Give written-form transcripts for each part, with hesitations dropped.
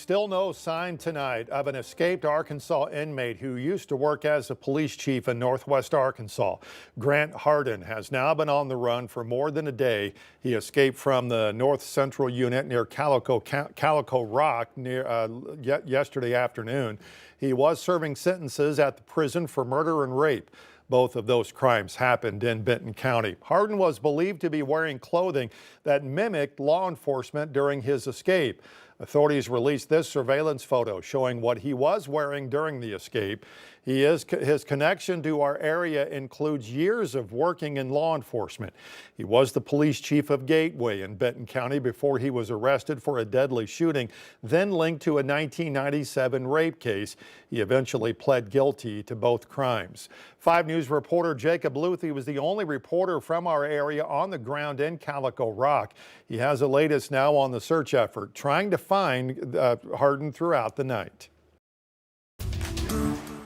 Still no sign tonight of an escaped Arkansas inmate who used to work as a police chief in Northwest Arkansas. Grant Hardin has now been on the run for more than a day. He escaped from the North Central Unit near Calico Rock yesterday afternoon. He was serving sentences at the prison for murder and rape. Both of those crimes happened in Benton County. Hardin was believed to be wearing clothing that mimicked law enforcement during his escape. Authorities released this surveillance photo showing what he was wearing during the escape. His connection to our area includes years of working in law enforcement. He was the police chief of Gateway in Benton County before he was arrested for a deadly shooting, then linked to a 1997 rape case. He eventually pled guilty to both crimes. 5 News reporter Jacob Luthi was the only reporter from our area on the ground in Calico Rock. He has the latest now on the search effort, trying to find Hardin throughout the night.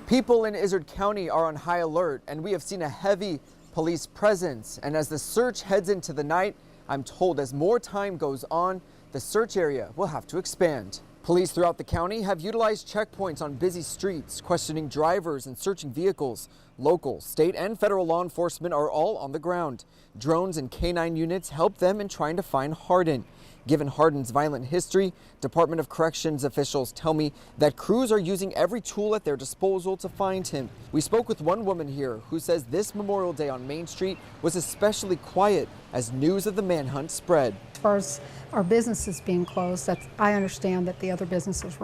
People in Izard County are on high alert, and we have seen a heavy police presence. And as the search heads into the night, I'm told as more time goes on, the search area will have to expand. Police throughout the county have utilized checkpoints on busy streets, questioning drivers and searching vehicles. Local, state, and federal law enforcement are all on the ground. Drones and K-9 units help them in trying to find Hardin. Given Hardin's violent history, Department of Corrections officials tell me that crews are using every tool at their disposal to find him. We spoke with one woman here who says this Memorial Day on Main Street was especially quiet as news of the manhunt spread. As far as our businesses being closed, I understand that the other businesses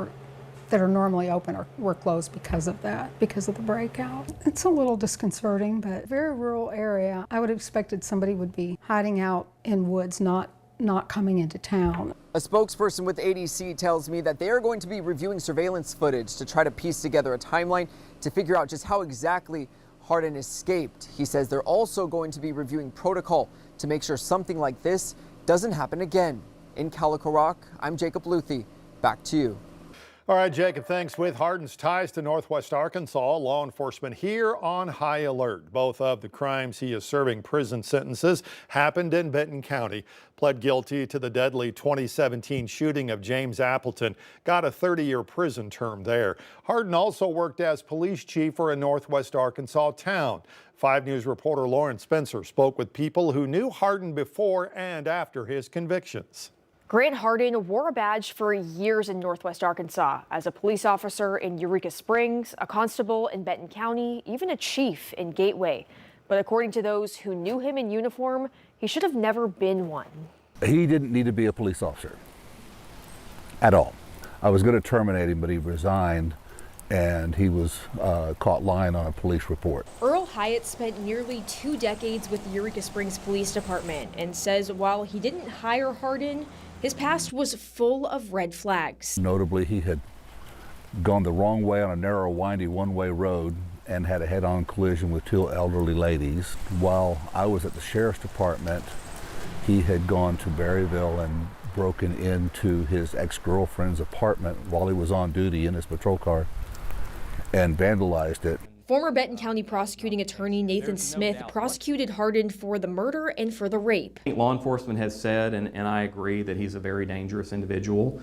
that are normally open were closed because of that, because of the breakout. It's a little disconcerting, but very rural area. I would have expected somebody would be hiding out in woods, not coming into town. A spokesperson with ADC tells me that they are going to be reviewing surveillance footage to try to piece together a timeline to figure out just how exactly Hardin escaped. He says they're also going to be reviewing protocol to make sure something like this doesn't happen again. In Calico Rock, I'm Jacob Luthi. Back to you. All right, Jacob, thanks. With Hardin's ties to Northwest Arkansas, law enforcement here on high alert. Both of the crimes he is serving prison sentences happened in Benton County. Pled guilty to the deadly 2017 shooting of James Appleton. Got a 30-year prison term there. Hardin also worked as police chief for a Northwest Arkansas town. 5 News reporter Lauren Spencer spoke with people who knew Hardin before and after his convictions. Grant Hardin wore a badge for years in Northwest Arkansas as a police officer in Eureka Springs, a constable in Benton County, even a chief in Gateway. But according to those who knew him in uniform, he should have never been one. He didn't need to be a police officer at all. I was going to terminate him, but he resigned and he was caught lying on a police report. Earl Hyatt spent nearly 2 decades with the Eureka Springs Police Department and says while he didn't hire Hardin, his past was full of red flags. Notably, he had gone the wrong way on a narrow, windy one-way road and had a head-on collision with 2 elderly ladies. While I was at the sheriff's department, he had gone to Berryville and broken into his ex-girlfriend's apartment while he was on duty in his patrol car and vandalized it. Former Benton County prosecuting attorney Nathan Smith prosecuted Hardin for the murder and for the rape. Law enforcement has said, and I agree, that he's a very dangerous individual.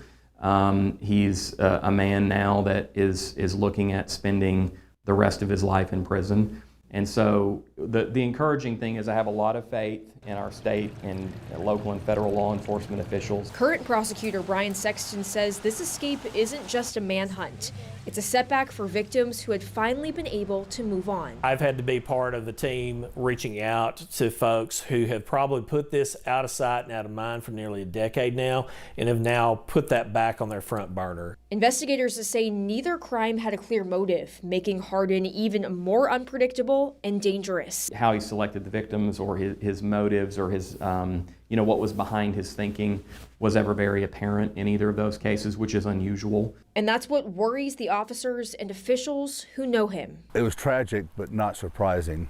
He's a man now that is looking at spending the rest of his life in prison. And so the encouraging thing is I have a lot of faith in our state and local and federal law enforcement officials. Current prosecutor Brian Sexton says this escape isn't just a manhunt. It's a setback for victims who had finally been able to move on. I've had to be part of the team reaching out to folks who have probably put this out of sight and out of mind for nearly a decade now and have now put that back on their front burner. Investigators say neither crime had a clear motive, making Hardin even more unpredictable and dangerous. How he selected the victims or his motives or his, what was behind his thinking was ever very apparent in either of those cases, which is unusual. And that's what worries the officers and officials who know him. It was tragic, but not surprising.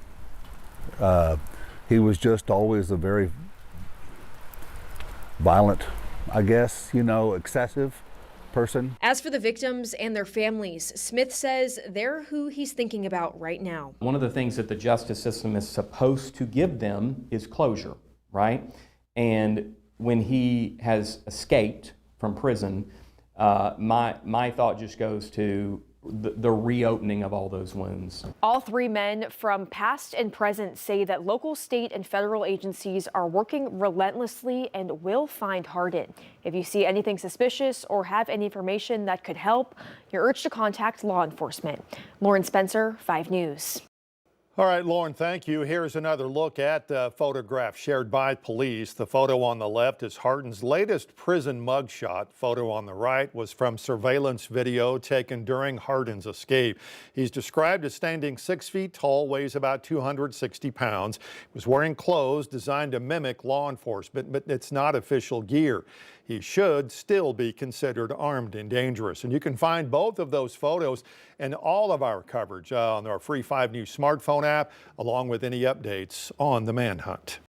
He was just always a very violent, I guess, excessive person. As for the victims and their families, Smith says they're who he's thinking about right now. One of the things that the justice system is supposed to give them is closure, right? And when he has escaped from prison, my thought just goes to the reopening of all those wounds. All three men from past and present say that local, state, and federal agencies are working relentlessly and will find Hardin. If you see anything suspicious or have any information that could help, you're urged to contact law enforcement. Lauren Spencer, 5 News. All right, Lauren, thank you. Here's another look at the photograph shared by police. The photo on the left is Hardin's latest prison mugshot. Photo on the right was from surveillance video taken during Hardin's escape. He's described as standing 6 feet tall, weighs about 260 pounds. He was wearing clothes designed to mimic law enforcement, but it's not official gear. He should still be considered armed and dangerous. And you can find both of those photos and all of our coverage on our free 5 News smartphone app, along with any updates on the manhunt.